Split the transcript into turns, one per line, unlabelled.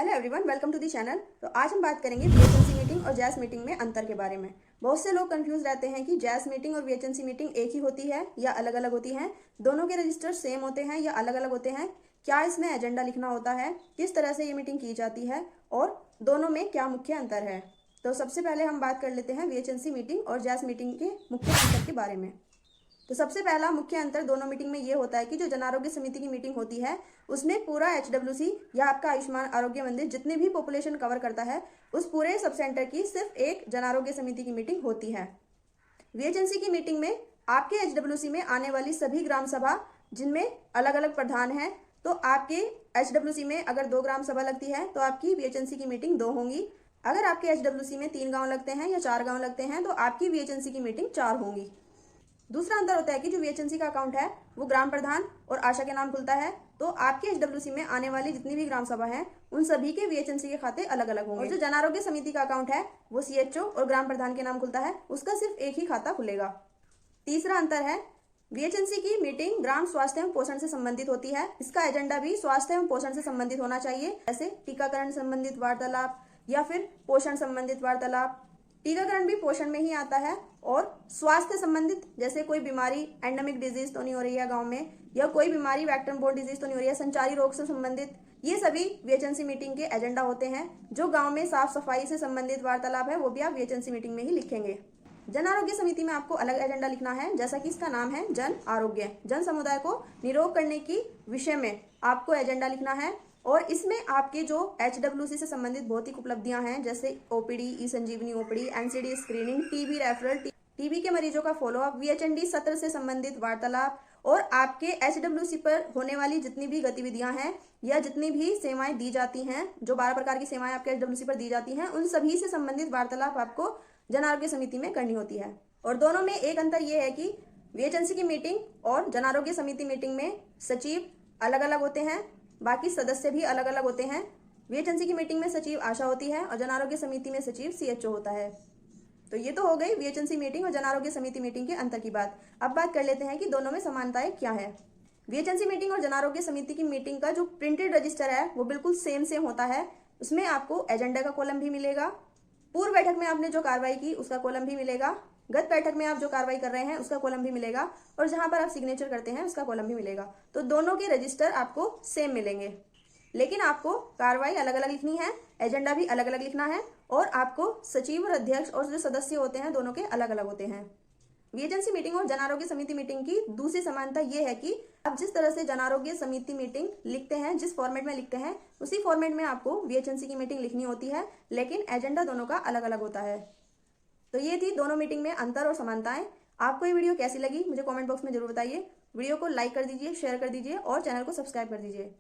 Hello everyone, welcome to the channel. तो आज हम बात करेंगे वीएचएनसी मीटिंग और जैस मीटिंग में अंतर के बारे में। बहुत से लोग कंफ्यूज रहते हैं कि जैस मीटिंग और वीएचएनसी मीटिंग एक ही होती है या अलग अलग होती हैं, दोनों के रजिस्टर सेम होते हैं या अलग अलग होते हैं, क्या इसमें एजेंडा लिखना होता है, किस तरह से ये मीटिंग की जाती है और दोनों में क्या मुख्य अंतर है। तो सबसे पहले हम बात कर लेते हैं वीएचएनसी मीटिंग और जैस मीटिंग के मुख्य अंतर के बारे में। तो सबसे पहला मुख्य अंतर दोनों मीटिंग में ये होता है कि जो जन आरोग्य समिति की मीटिंग होती है उसमें पूरा एचडब्ल्यूसी या आपका आयुष्मान आरोग्य मंदिर जितने भी पॉपुलेशन कवर करता है उस पूरे सब सेंटर की सिर्फ एक जन आरोग्य समिति की मीटिंग होती है। वीएचएनसी की मीटिंग में आपके एचडब्ल्यूसी में आने वाली सभी ग्राम सभा जिनमें अलग अलग प्रधान हैं, तो आपके एचडब्ल्यूसी में अगर 2 ग्राम सभा लगती है तो आपकी वीएचएनसी की मीटिंग 2 होंगी। अगर आपके एचडब्ल्यूसी में 3 गांव लगते हैं या 4 गांव लगते हैं तो आपकी वीएचएनसी की मीटिंग 4 होंगी। दूसरा अंतर होता है कि जो वीएचएनसी का अकाउंट है वो ग्राम प्रधान और आशा के नाम खुलता है, तो आपके एचडब्ल्यूसी में आने वाली जितनी भी ग्राम सभा है उन सभी के वीएचएनसी के खाते अलग अलग होंगे। और जो जन आरोग्य समिति का अकाउंट है वो सीएचओ और ग्राम प्रधान के नाम खुलता है, उसका सिर्फ एक ही खाता खुलेगा। तीसरा अंतर है वीएचएनसी की मीटिंग ग्राम स्वास्थ्य एवं पोषण से संबंधित होती है। इसका एजेंडा भी स्वास्थ्य एवं पोषण से संबंधित होना चाहिए, जैसे टीकाकरण संबंधित वार्तालाप या फिर पोषण संबंधित वार्तालाप। टीकाकरण भी पोषण में ही आता है और स्वास्थ्य संबंधित जैसे कोई बीमारी एंडेमिक डिजीज तो नहीं हो रही है गांव में, या कोई बीमारी वेक्टर बोर्न डिजीज तो नहीं हो रही है, संचारी रोग से संबंधित, ये सभी वीएचएनसी मीटिंग के एजेंडा होते हैं। जो गांव में साफ सफाई से संबंधित वार्तालाप है वो भी आप वीएचएनसी मीटिंग में ही लिखेंगे। जन आरोग्य समिति में आपको अलग एजेंडा लिखना है, जैसा कि इसका नाम है जन आरोग्य। जन समुदाय को निरोग करने की विषय में आपको एजेंडा लिखना है और इसमें आपके जो एचडब्ल्यूसी से संबंधित भौतिक उपलब्धियां हैं जैसे OPD, e Sanjeevani OPD, NCD screening, TB referral, TB के मरीजों का फॉलोअप, वीएचएनडी सत्र से संबंधित वार्तालाप और आपके एचडब्ल्यूसी पर होने वाली जितनी भी गतिविधियां हैं या जितनी भी सेवाएं दी जाती हैं, जो 12 प्रकार की सेवाएं आपके एचडब्ल्यूसी पर दी जाती हैं, उन सभी से संबंधित वार्तालाप आपको जन आरोग्य समिति में करनी होती है। और दोनों में एक अंतर यह है कि वीएचएनसी की मीटिंग और जन आरोग्य समिति मीटिंग में सचिव अलग अलग होते हैं, बाकी सदस्य भी अलग अलग होते हैं। वीएचएनसी की मीटिंग में सचिव आशा होती है और जन आरोग्य समिति में सचिव सीएचओ होता है। तो ये तो हो गई वीएचएनसी मीटिंग और जन आरोग्य समिति मीटिंग के अंतर की बात। अब बात कर लेते हैं कि दोनों में समानताएं क्या है। वीएचएनसी मीटिंग और जन आरोग्य समिति की मीटिंग का जो प्रिंटेड रजिस्टर है वो बिल्कुल सेम होता है। उसमें आपको एजेंडा का कॉलम भी मिलेगा, पूर्व बैठक में आपने जो कार्रवाई की उसका कॉलम भी मिलेगा, गत बैठक में आप जो कार्रवाई कर रहे हैं उसका कॉलम भी मिलेगा और जहां पर आप सिग्नेचर करते हैं उसका कॉलम भी मिलेगा। तो दोनों के रजिस्टर आपको सेम मिलेंगे, लेकिन आपको कार्रवाई अलग अलग लिखनी है, एजेंडा भी अलग अलग लिखना है और आपको सचिव और अध्यक्ष और जो सदस्य होते हैं दोनों के अलग अलग होते हैं। वीएचएनसी मीटिंग और जन आरोग्य समिति मीटिंग की दूसरी समानता यह है कि आप जिस तरह से जन आरोग्य समिति मीटिंग लिखते हैं, जिस फॉर्मेट में लिखते हैं उसी फॉर्मेट में आपको वीएचएनसी की मीटिंग लिखनी होती है, लेकिन एजेंडा दोनों का अलग अलग होता है। तो ये थी दोनों मीटिंग में अंतर और समानताएं। आपको ये वीडियो कैसी लगी मुझे कमेंट बॉक्स में जरूर बताइए। वीडियो को लाइक कर दीजिए, शेयर कर दीजिए और चैनल को सब्सक्राइब कर दीजिए।